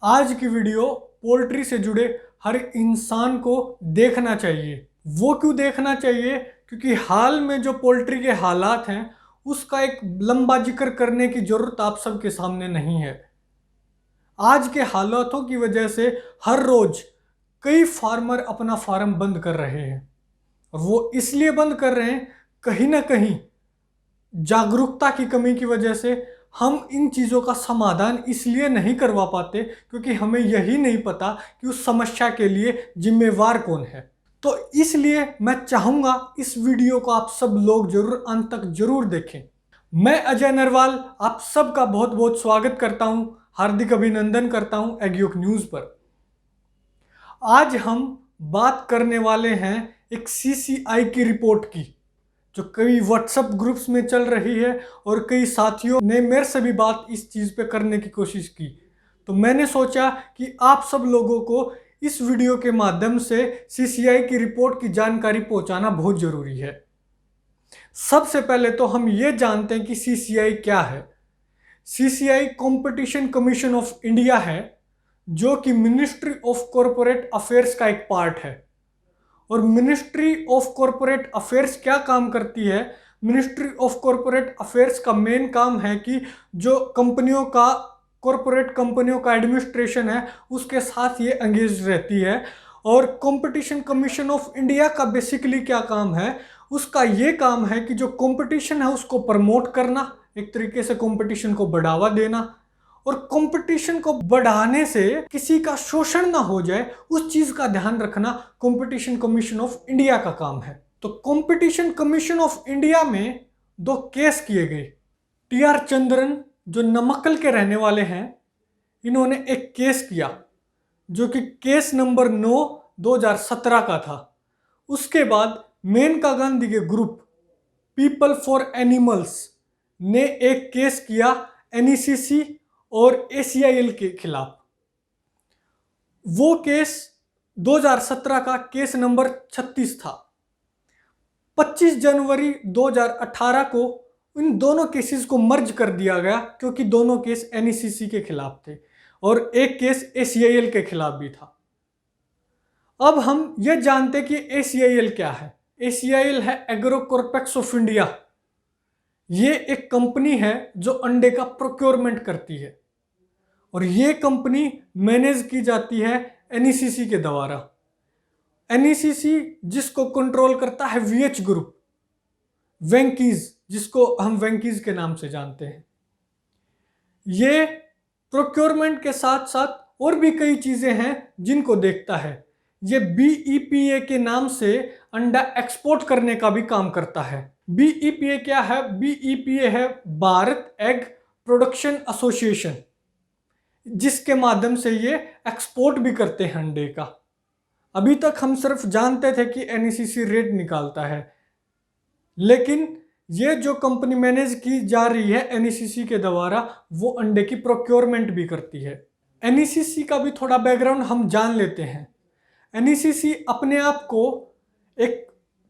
आज की video poultry से जुड़े हर इंसान को देखना चाहिए। वो क्यों देखना चाहिए? क्योंकि हाल में जो पोल्ट्री के हालात हैं उसका एक लंबा जिक्र करने की जरूरत आप सबके सामने नहीं है। आज के हालातों की वजह से हर रोज कई फार्मर अपना फार्म बंद कर रहे हैं और वो इसलिए बंद कर रहे हैं, कहीं ना कहीं जागरूकता की कमी की वजह से। हम इन चीज़ों का समाधान इसलिए नहीं करवा पाते क्योंकि हमें यही नहीं पता कि उस समस्या के लिए जिम्मेवार कौन है। तो इसलिए मैं चाहूँगा इस वीडियो को आप सब लोग जरूर अंत तक जरूर देखें। मैं अजय नरवाल आप सबका बहुत बहुत स्वागत करता हूँ, हार्दिक अभिनंदन करता हूँ एग्योक न्यूज़ पर। आज हम बात करने वाले हैं एक सीसीआई की रिपोर्ट की, जो कई व्हाट्सएप ग्रुप्स में चल रही है और कई साथियों ने मेरे से भी बात इस चीज़ पे करने की कोशिश की। तो मैंने सोचा कि आप सब लोगों को इस वीडियो के माध्यम से सीसीआई की रिपोर्ट की जानकारी पहुंचाना बहुत ज़रूरी है। सबसे पहले तो हम ये जानते हैं कि सीसीआई क्या है। CCI competition commission of India है, जो कि मिनिस्ट्री ऑफ कॉरपोरेट अफेयर्स का एक पार्ट है। और मिनिस्ट्री ऑफ कॉरपोरेट अफेयर्स क्या काम करती है? मिनिस्ट्री ऑफ कॉरपोरेट अफेयर्स का मेन काम है कि जो कंपनियों का कॉरपोरेट कंपनियों का एडमिनिस्ट्रेशन है उसके साथ ये एंगेज रहती है। और कंपटीशन कमीशन ऑफ इंडिया का बेसिकली क्या काम है? उसका ये काम है कि जो कंपटीशन है उसको प्रमोट करना, एक तरीके से कंपटीशन को बढ़ावा देना, और कंपटीशन को बढ़ाने से किसी का शोषण ना हो जाए उस चीज का ध्यान रखना कंपटीशन कमीशन ऑफ इंडिया का काम है। तो कंपटीशन कमीशन ऑफ इंडिया में दो केस किए गए। टीआर चंद्रन जो नमक्कल के रहने वाले हैं, इन्होंने एक केस किया जो कि केस नंबर 9 2017 का था। उसके बाद मेनका गांधी के ग्रुप पीपल फॉर एनिमल्स ने एक केस किया एनईसीसी और एसीआईएल के खिलाफ। वो केस 2017 का केस नंबर 36 था। 25 जनवरी 2018 को इन दोनों केसेस को मर्ज कर दिया गया क्योंकि दोनों केस एनईसीसी के खिलाफ थे और एक केस एसीआईएल के खिलाफ भी था। अब हम यह जानते कि एसीआईएल क्या है। एसीआईएल है एग्रो कॉर्पेक्स ऑफ इंडिया। ये एक कंपनी है जो अंडे का प्रोक्योरमेंट करती है और ये कंपनी मैनेज की जाती है एनईसीसी के द्वारा। एनईसीसी जिसको कंट्रोल करता है वीएच ग्रुप, वेंकीज जिसको हम वेंकीज के नाम से जानते हैं। ये प्रोक्योरमेंट के साथ साथ और भी कई चीजें हैं जिनको देखता है। ये बीईपीए के नाम से अंडा एक्सपोर्ट करने का भी काम करता है। बीईपीए क्या है? बीईपीए है भारत एग प्रोडक्शन एसोसिएशन, जिसके माध्यम से ये एक्सपोर्ट भी करते हैं अंडे का। अभी तक हम सिर्फ जानते थे कि एनईसीसी रेट निकालता है, लेकिन ये जो कंपनी मैनेज की जा रही है एनईसीसी के द्वारा, वो अंडे की प्रोक्योरमेंट भी करती है। एनईसीसी का भी थोड़ा बैकग्राउंड हम जान लेते हैं। एनईसीसी अपने आप को एक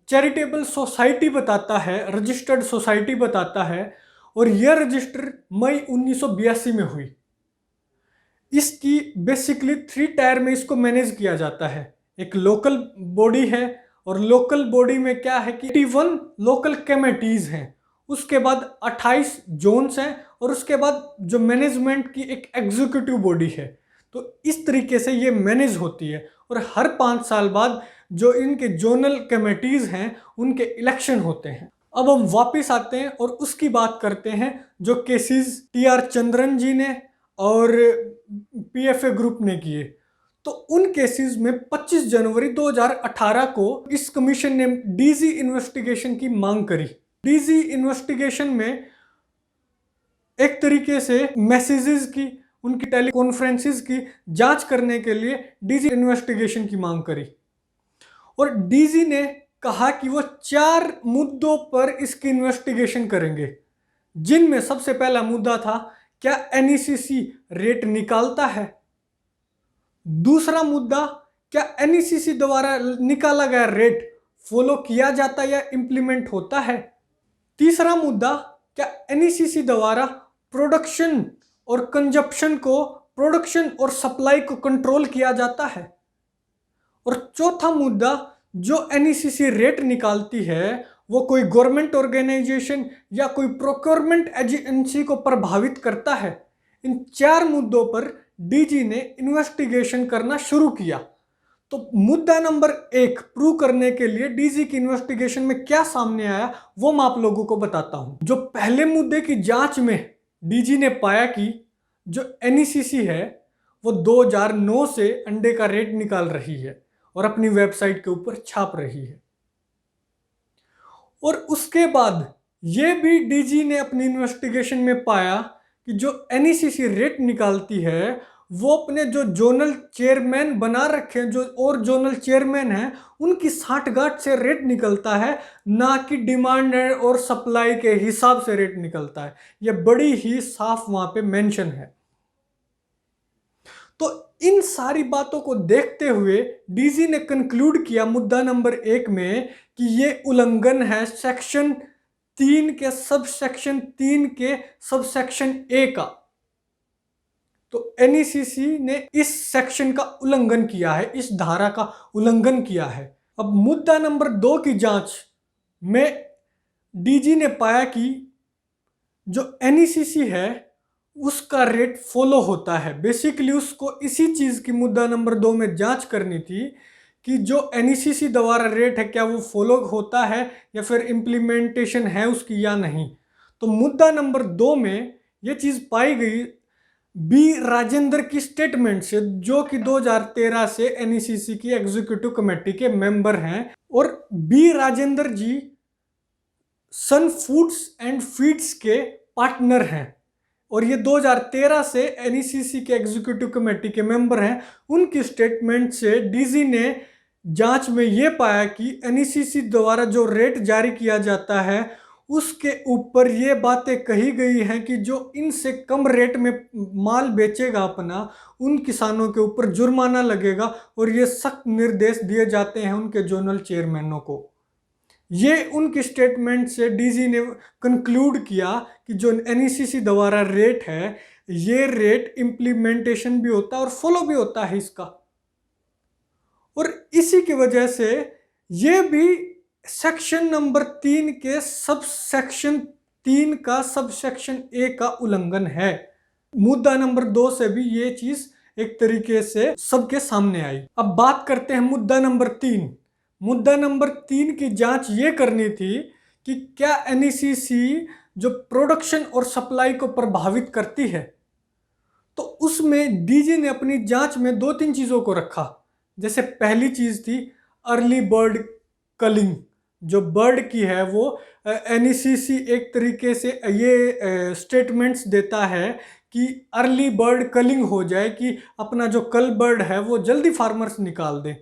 चैरिटेबल सोसाइटी बताता है, रजिस्टर्ड सोसाइटी बताता है, और यह रजिस्टर मई 1982 में हुई। इसकी बेसिकली 3 टायर में इसको मैनेज किया जाता है। एक लोकल बॉडी है और लोकल बॉडी में क्या है कि 81 लोकल कमेटीज हैं, उसके बाद 28 जोन्स हैं, और उसके बाद जो मैनेजमेंट की एक एग्जीक्यूटिव बॉडी है। तो इस तरीके से ये मैनेज होती है और हर 5 साल बाद जो इनके जोनल कमेटीज हैं उनके इलेक्शन होते हैं। अब हम वापस आते हैं और उसकी बात करते हैं जो केसेस टीआर चंद्रन जी ने और पीएफए ग्रुप ने किए। तो उन केसेस में 25 जनवरी 2018 को इस कमीशन ने डीजी इन्वेस्टिगेशन की मांग करी। डीजी इन्वेस्टिगेशन में एक तरीके से मैसेजेस की, उनकी टेलीकॉन्फ्रेंसेस की जांच करने के लिए डीजी इन्वेस्टिगेशन की मांग करी। और डीजी ने कहा कि वो 4 मुद्दों पर इसकी इन्वेस्टिगेशन करेंगे, जिनमें सबसे पहला मुद्दा था क्या एनईसीसी रेट निकालता है। दूसरा मुद्दा, क्या एनईसीसी द्वारा निकाला गया रेट फॉलो किया जाता या इंप्लीमेंट होता है। तीसरा मुद्दा, क्या एनईसीसी द्वारा प्रोडक्शन और कंजप्शन को प्रोडक्शन और सप्लाई को कंट्रोल किया जाता है। और चौथा मुद्दा, जो एनईसीसी रेट निकालती है वो कोई गवर्नमेंट ऑर्गेनाइजेशन या कोई प्रोक्योरमेंट एजेंसी को प्रभावित करता है। इन 4 मुद्दों पर डीजी ने इन्वेस्टिगेशन करना शुरू किया। तो मुद्दा नंबर 1 प्रूव करने के लिए डीजी की इन्वेस्टिगेशन में क्या सामने आया वो मैं आप लोगों को बताता हूं। जो पहले मुद्दे की जांच में डीजी ने पाया कि जो एनईसीसी है वो 2009 से अंडे का रेट निकाल रही है और अपनी वेबसाइट के ऊपर छाप रही है। और उसके बाद ये भी डीजी ने अपनी इन्वेस्टिगेशन में पाया कि जो एनईसीसी रेट निकालती है वो अपने जो जोनल चेयरमैन बना रखे हैं, जो और जोनल चेयरमैन हैं उनकी साठगांठ से रेट निकलता है, ना कि डिमांड और सप्लाई के हिसाब से रेट निकलता है। यह बड़ी ही साफ वहां पे मेंशन है। तो इन सारी बातों को देखते हुए डीजी ने कंक्लूड किया मुद्दा नंबर 1 में कि ये उल्लंघन है सेक्शन 3 के सबसेक्शन 3 के सबसेक्शन ए का। तो एनईसीसी ने इस सेक्शन का उल्लंघन किया है, इस धारा का उल्लंघन किया है। अब मुद्दा नंबर 2 की जांच में डीजी ने पाया कि जो एनईसीसी है उसका रेट फॉलो होता है। बेसिकली उसको इसी चीज की मुद्दा नंबर 2 में जांच करनी थी कि जो एनईसीसी द्वारा रेट है क्या वो फॉलो होता है या फिर इम्प्लीमेंटेशन है उसकी या नहीं। तो मुद्दा नंबर 2 में ये चीज पाई गई बी राजेंद्र की स्टेटमेंट से, जो कि 2013 से एनईसीसी की एग्जीक्यूटिव कमेटी के मेंबर हैं। और B Rajendra ji Sun Foods and Feeds के पार्टनर हैं और ये 2013 से एनईसीसी के एग्जीक्यूटिव कमेटी के मेंबर हैं। उनकी स्टेटमेंट से डीजी ने जांच में ये पाया कि एनईसीसी द्वारा जो रेट जारी किया जाता है उसके ऊपर ये बातें कही गई हैं कि जो इनसे कम रेट में माल बेचेगा अपना, उन किसानों के ऊपर जुर्माना लगेगा और ये सख्त निर्देश दिए जाते हैं उनके जोनल चेयरमैनों को। ये उनकी स्टेटमेंट से डीजी ने कंक्लूड किया कि जो एनईसीसी द्वारा रेट है ये रेट इम्प्लीमेंटेशन भी होता है और फॉलो भी होता है इसका। और इसी की वजह से ये भी सेक्शन नंबर 3 के सबसेक्शन 3 का सबसेक्शन ए का उल्लंघन है। मुद्दा नंबर 2 से भी ये चीज एक तरीके से सबके सामने आई। अब बात करते हैं मुद्दा नंबर 3। मुद्दा नंबर 3 की जांच ये करनी थी कि क्या एनईसीसी जो प्रोडक्शन और सप्लाई को प्रभावित करती है। तो उसमें डीजी ने अपनी जांच में 2-3 चीजों को रखा। जैसे पहली चीज थी अर्ली बर्ड कलिंग। जो बर्ड की है वो एनईसीसी एक तरीके से ये स्टेटमेंट्स देता है कि अर्ली बर्ड कलिंग हो जाए, कि अपना जो कल बर्ड है वो जल्दी फार्मर्स निकाल दें।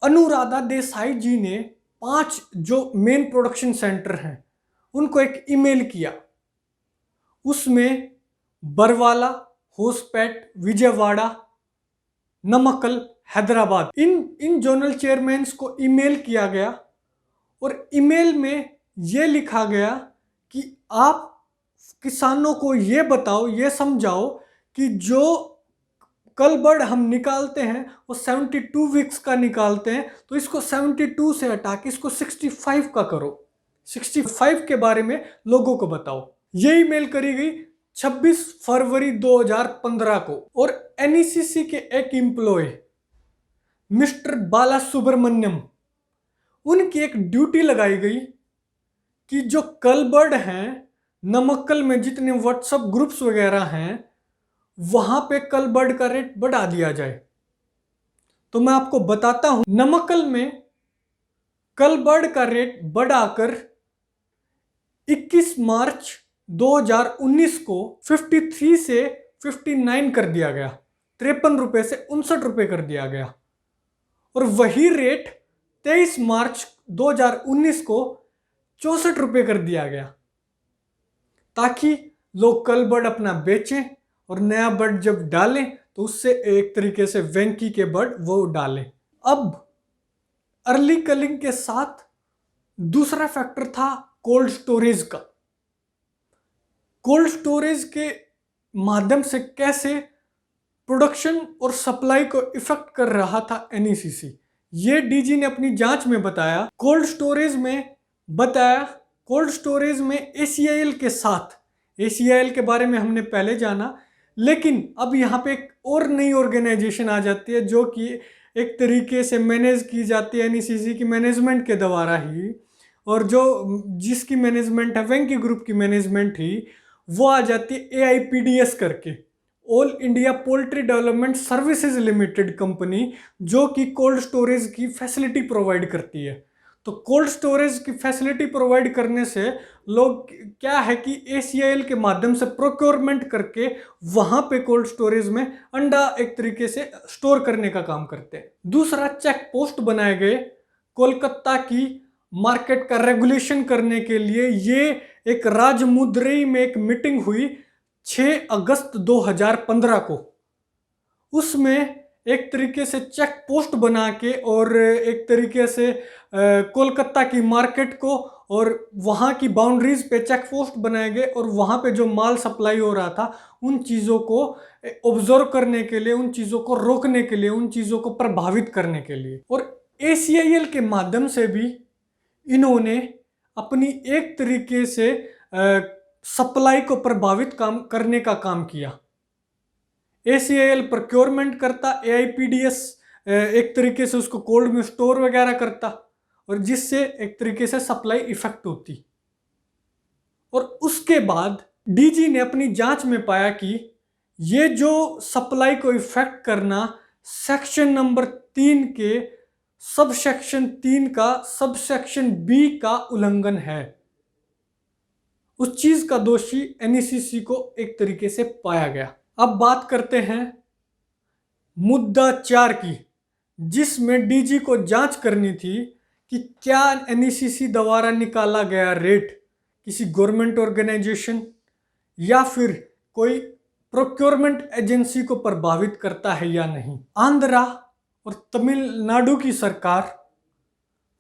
अनुराधा देसाई जी ने 5 जो मेन प्रोडक्शन सेंटर हैं उनको एक ईमेल किया। उसमें बरवाला, होसपेट, विजयवाड़ा, नमक्कल, हैदराबाद इन जोनल चेयरमैन्स को ईमेल किया गया और ईमेल में ये लिखा गया कि आप किसानों को ये बताओ, ये समझाओ कि जो कल बर्ड हम निकालते हैं वो 72 वीक्स का निकालते हैं, तो इसको 72 से हटा के इसको 65 का करो, 65 के बारे में लोगों को बताओ। ये ईमेल करी गई 26 फरवरी 2015 को। और एनईसीसी के एक एम्प्लॉय मिस्टर बाला सुब्रमण्यम, उनकी एक ड्यूटी लगाई गई कि जो कल बर्ड हैं नमक्कल में जितने व्हाट्सएप ग्रुप्स वगैरह हैं वहां पे कल बर्ड का रेट बढ़ा दिया जाए। तो मैं आपको बताता हूं, नमक्कल में कल बर्ड का रेट बढ़ाकर 21 मार्च 2019 को 53 से 59 कर दिया गया, 53 रुपए से 59 रुपए कर दिया गया। और वही रेट 23 मार्च 2019 को 64 रुपए कर दिया गया, ताकि लोग कल बर्ड अपना बेचें और नया बर्ड जब डालें तो उससे एक तरीके से वेंकी के बर्ड वो डालें। अब अर्ली कलिंग के साथ दूसरा फैक्टर था कोल्ड स्टोरेज का। कोल्ड स्टोरेज के माध्यम से कैसे प्रोडक्शन और सप्लाई को इफेक्ट कर रहा था एनईसीसी। ये डीजी ने अपनी जांच में बताया। कोल्ड स्टोरेज में एसीआईएल के साथ, एसीआईएल के बारे में हमने पहले जाना, लेकिन अब यहाँ पे एक और नई ऑर्गेनाइजेशन आ जाती है जो कि एक तरीके से मैनेज की जाती है एनईसीसी की मैनेजमेंट के द्वारा ही, और जिसकी मैनेजमेंट है वेंकी ग्रुप की मैनेजमेंट ही, वो आ जाती है एआईपीडीएस करके, all India poultry development services limited company, जो कि कोल्ड स्टोरेज की फैसिलिटी प्रोवाइड करती है। तो कोल्ड स्टोरेज की फैसिलिटी प्रोवाइड करने से लोग क्या है कि एसीआईएल के माध्यम से प्रोक्योरमेंट करके वहां पे कोल्ड स्टोरेज में अंडा एक तरीके से स्टोर करने का काम करते हैं। दूसरा, चेक पोस्ट बनाए गए कोलकाता की मार्केट का रेगुलेशन करने के लिए। ये एक राजमुंदरी में एक मीटिंग हुई 6 अगस्त 2015 को। उसमें एक तरीके से चेक पोस्ट बना के और एक तरीके से कोलकाता की मार्केट को और वहाँ की बाउंड्रीज पे चेक पोस्ट बनाए गए, और वहाँ पे जो माल सप्लाई हो रहा था उन चीज़ों को ऑब्जर्व करने के लिए, उन चीज़ों को रोकने के लिए, उन चीज़ों को प्रभावित करने के लिए। और एसीआईएल के माध्यम से भी इन्होंने अपनी एक तरीके से सप्लाई को प्रभावित करने का काम किया। एसीआईएल प्रोक्योरमेंट करता, एआईपीडीएस एक तरीके से उसको कोल्ड में स्टोर वगैरह करता, और जिससे एक तरीके से सप्लाई इफेक्ट होती। और उसके बाद डीजी ने अपनी जांच में पाया कि ये जो सप्लाई को इफेक्ट करना सेक्शन नंबर 3 के सबसेक्शन 3 का सबसेक्शन बी का उल्लंघन है। उस चीज का दोषी एनईसीसी को एक तरीके से पाया गया। अब बात करते हैं मुद्दा 4 की, जिसमें डीजी को जांच करनी थी कि क्या एनईसीसी द्वारा निकाला गया रेट किसी गवर्नमेंट ऑर्गेनाइजेशन या फिर कोई प्रोक्योरमेंट एजेंसी को प्रभावित करता है या नहीं। आंध्रा और तमिलनाडु की सरकार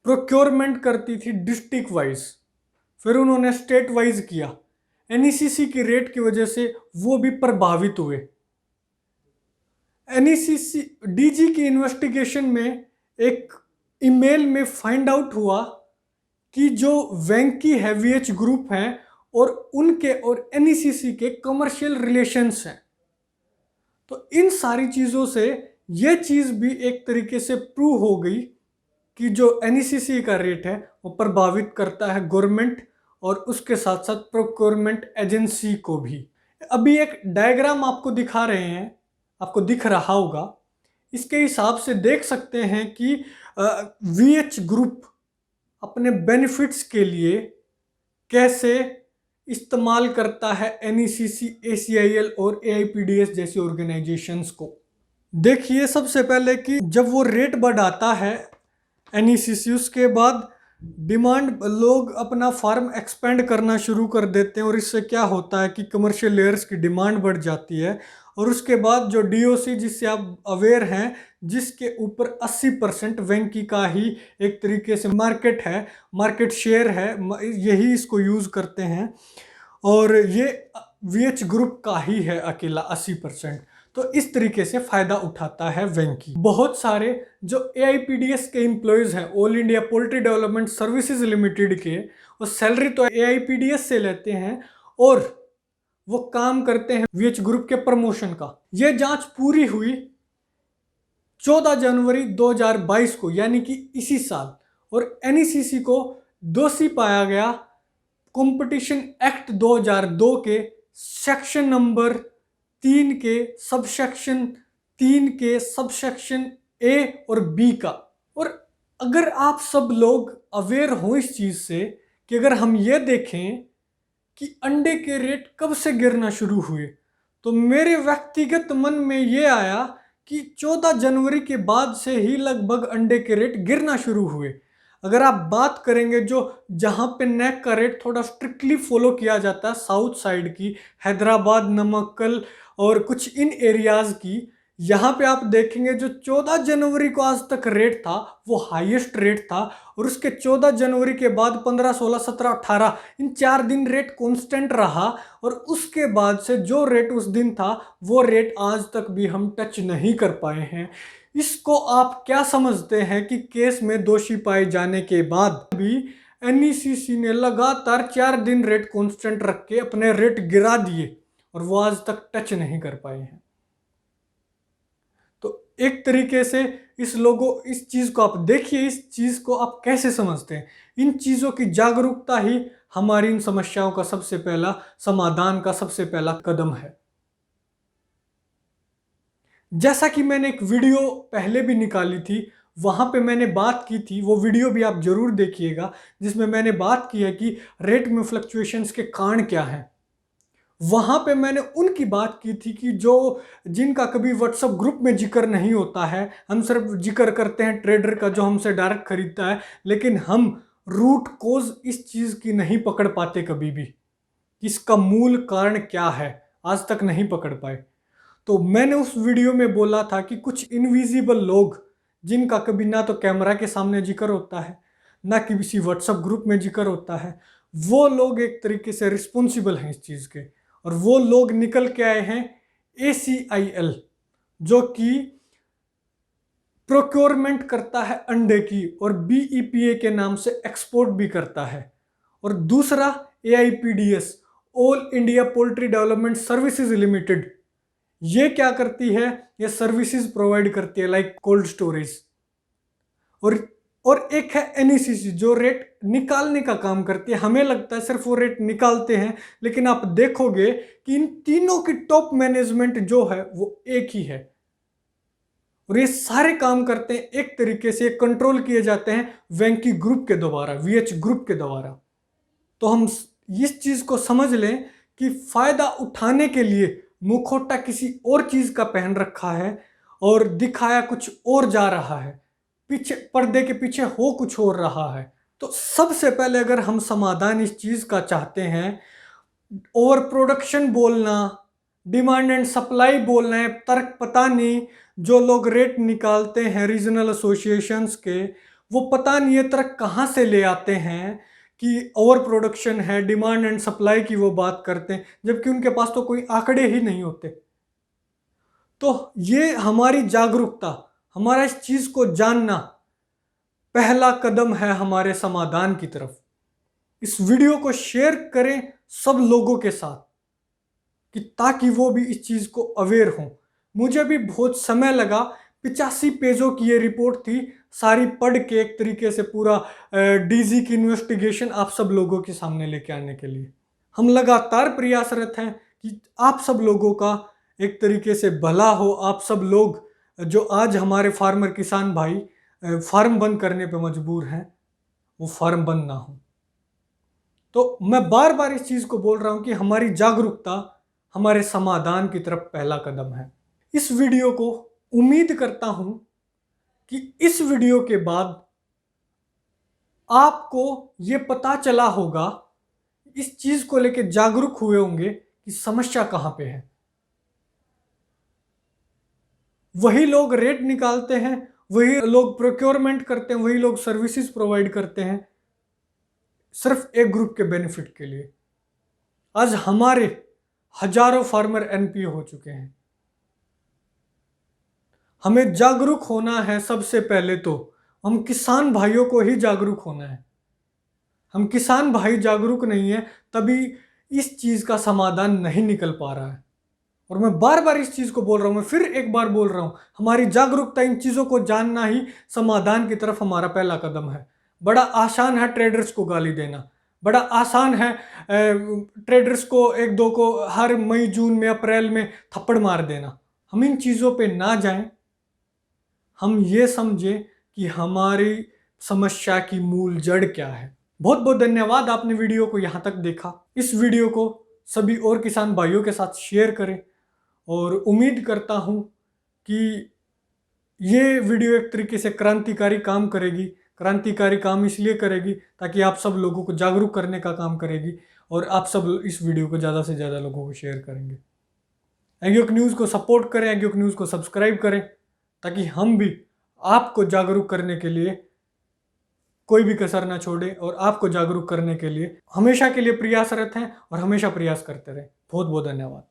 प्रोक्योरमेंट करती थी डिस्ट्रिक्ट वाइज, फिर उन्होंने स्टेट वाइज किया। एनईसीसी की रेट की वजह से वो भी प्रभावित हुए। एनईसीसी डीजी की इन्वेस्टिगेशन में एक ईमेल में फाइंड आउट हुआ कि जो वेंकी हैवीएच ग्रुप हैं और उनके और एनईसीसी के कमर्शियल रिलेशंस हैं। तो इन सारी चीज़ों से ये चीज़ भी एक तरीके से प्रूव हो गई कि जो एनईसीसी का रेट है वो प्रभावित करता है गवर्नमेंट और उसके साथ साथ प्रोक्योरमेंट एजेंसी को भी। अभी एक डायग्राम आपको दिखा रहे हैं, आपको दिख रहा होगा। इसके हिसाब से देख सकते हैं कि वीएच ग्रुप अपने बेनिफिट्स के लिए कैसे इस्तेमाल करता है एनईसीसी, एसीआईएल और एआईपीडीएस जैसी ऑर्गेनाइजेशंस को। देखिए सबसे पहले कि जब वो रेट बढ़ाता है एनईसीसी, उसके बाद डिमांड, लोग अपना फार्म एक्सपेंड करना शुरू कर देते हैं और इससे क्या होता है कि कमर्शियल लेयर्स की डिमांड बढ़ जाती है। और उसके बाद जो डीओसी, जिससे आप अवेयर हैं, जिसके ऊपर 80% वेंकी का ही एक तरीके से मार्केट है, मार्केट शेयर है, यही इसको यूज़ करते हैं, और ये वीएच ग्रुप का ही है अकेला 80%। तो इस तरीके से फ़ायदा उठाता है वेंकी। बहुत सारे जो एआईपीडीएस के एम्प्लॉयज़ हैं, all India poultry development services limited के, वो सैलरी तो एआईपीडीएस से लेते हैं और वो काम करते हैं वीएच ग्रुप के प्रमोशन का। ये जांच पूरी हुई 14 जनवरी 2022 को, यानी कि इसी साल, और एनईसीसी को दोषी पाया गया कंपटीशन एक्ट 2002 के सेक्शन नंबर 3 के सबसेक्शन ए और बी का। और अगर आप सब लोग अवेयर हो इस चीज़ से कि अगर हम ये देखें कि अंडे के रेट कब से गिरना शुरू हुए, तो मेरे व्यक्तिगत मन में ये आया कि 14 जनवरी के बाद से ही लगभग अंडे के रेट गिरना शुरू हुए। अगर आप बात करेंगे जो जहाँ पे नेक का रेट थोड़ा स्ट्रिक्टली फॉलो किया जाता है, साउथ साइड की, हैदराबाद, नमक्कल और कुछ इन एरियाज़ की, यहाँ पे आप देखेंगे जो 14 जनवरी को आज तक रेट था वो हाईएस्ट रेट था, और उसके 14 जनवरी के बाद 15, 16, 17, 18 इन 4 दिन रेट कांस्टेंट रहा, और उसके बाद से जो रेट उस दिन था वो रेट आज तक भी हम टच नहीं कर पाए हैं। इसको आप क्या समझते हैं कि केस में दोषी पाए जाने के बाद भी एनईसीसी ने लगातार 4 दिन रेट कांस्टेंट रख के अपने रेट गिरा दिए और वो आज तक टच नहीं कर पाए हैं। तो एक तरीके से इस चीज को आप देखिए, इस चीज को आप कैसे समझते हैं। इन चीजों की जागरूकता ही हमारी इन समस्याओं का सबसे पहला समाधान का सबसे पहला कदम है। जैसा कि मैंने एक वीडियो पहले भी निकाली थी, वहां पे मैंने बात की थी, वो वीडियो भी आप जरूर देखिएगा, जिसमें मैंने बात की है कि रेट में फ्लक्चुएशंस के कारण क्या हैं। वहां पे मैंने उनकी बात की थी कि जिनका कभी व्हाट्सएप ग्रुप में जिक्र नहीं होता है, हम सिर्फ जिक्र करते हैं ट्रेडर का जो हमसे डायरेक्ट खरीदता है, लेकिन हम रूट कोज इस चीज की नहीं पकड़ पाते कभी भी, इसका मूल कारण क्या है आज तक नहीं पकड़ पाए। तो मैंने उस वीडियो में बोला था कि कुछ इनविजिबल लोग जिनका कभी ना तो कैमरा के सामने जिक्र होता है, ना किसी व्हाट्सएप ग्रुप में जिक्र होता है, वो लोग एक तरीके से रिस्पॉन्सिबल हैं इस चीज़ के। और वो लोग निकल के आए हैं ACIL, जो कि प्रोक्योरमेंट करता है अंडे की और BEPA के नाम से एक्सपोर्ट भी करता है। और दूसरा AIPDS, all India poultry development services limited, ये क्या करती है, ये सर्विसेज प्रोवाइड करती है लाइक कोल्ड स्टोरेज। और एक है NECC जो रेट निकालने का काम करती है। हमें लगता है सिर्फ वो रेट निकालते हैं, लेकिन आप देखोगे कि इन तीनों की टॉप मैनेजमेंट जो है वो एक ही है, और ये सारे काम करते हैं एक तरीके से, कंट्रोल किए जाते हैं वेंकी ग्रुप के द्वारा, VH ग्रुप के द्वारा। तो हम इस चीज को समझ लें कि फायदा उठाने के लिए मुखौटा किसी और चीज का पहन रखा है और दिखाया कुछ और जा रहा है, पीछे पर्दे के पीछे हो कुछ और रहा है। तो सबसे पहले अगर हम समाधान इस चीज का चाहते हैं, ओवर प्रोडक्शन बोलना, डिमांड एंड सप्लाई बोलना है, तर्क पता नहीं, जो लोग रेट निकालते हैं रीजनल एसोसिएशंस के, वो पता नहीं ये तर्क कहाँ से ले आते हैं कि ओवर प्रोडक्शन है, डिमांड एंड सप्लाई की वो बात करते हैं, जबकि उनके पास तो कोई आंकड़े ही नहीं होते। तो ये हमारी जागरूकता, हमारा इस चीज को जानना पहला कदम है हमारे समाधान की तरफ। इस वीडियो को शेयर करें सब लोगों के साथ कि ताकि वो भी इस चीज को अवेयर हों। मुझे भी बहुत समय लगा, 85 पेजों की ये रिपोर्ट थी, सारी पढ़ के एक तरीके से पूरा DG की इन्वेस्टिगेशन आप सब लोगों के सामने लेके आने के लिए। हम लगातार प्रयासरत हैं कि आप सब लोगों का एक तरीके से भला हो। आप सब लोग जो आज हमारे फार्मर किसान भाई फार्म बंद करने पे मजबूर हैं, वो फार्म बंद ना हो। तो मैं बार बार इस चीज को बोल रहा हूं कि हमारी जागरूकता हमारे समाधान की तरफ पहला कदम है। इस वीडियो को उम्मीद करता हूं कि इस वीडियो के बाद आपको ये पता चला होगा, इस चीज को लेके जागरूक हुए होंगे कि समस्या कहां पे है। वही लोग रेट निकालते हैं, वही लोग प्रोक्योरमेंट करते हैं, वही लोग सर्विसेज प्रोवाइड करते हैं सिर्फ एक ग्रुप के बेनिफिट के लिए। आज हमारे हजारों फार्मर NPO हो चुके हैं। हमें जागरूक होना है। सबसे पहले तो हम किसान भाइयों को ही जागरूक होना है। हम किसान भाई जागरूक नहीं है, तभी इस चीज का समाधान नहीं निकल पा रहा है। और मैं बार बार इस चीज को बोल रहा हूं, मैं फिर एक बार बोल रहा हूं, हमारी जागरूकता, इन चीजों को जानना ही समाधान की तरफ हमारा पहला कदम है। बड़ा आसान है ट्रेडर्स को गाली देना, बड़ा आसान है ट्रेडर्स को एक दो को हर मई जून में अप्रैल में थप्पड़ मार देना। हम इन चीजों पे ना जाएं, हम ये समझें कि हमारी समस्या की मूल जड़ क्या है। बहुत बहुत धन्यवाद, आपने वीडियो को यहाँ तक देखा। इस वीडियो को सभी और किसान भाइयों के साथ शेयर करें, और उम्मीद करता हूँ कि ये वीडियो एक तरीके से क्रांतिकारी काम करेगी। क्रांतिकारी काम इसलिए करेगी ताकि आप सब लोगों को जागरूक करने का काम करेगी, और आप सब इस वीडियो को ज़्यादा से ज़्यादा लोगों को शेयर करेंगे। एग्योक न्यूज़ को सपोर्ट करें, एग्योक न्यूज़ को सब्सक्राइब करें, ताकि हम भी आपको जागरूक करने के लिए कोई भी कसर ना छोड़े और आपको जागरूक करने के लिए हमेशा के लिए प्रयासरत हैं और हमेशा प्रयास करते रहें। बहुत बहुत धन्यवाद।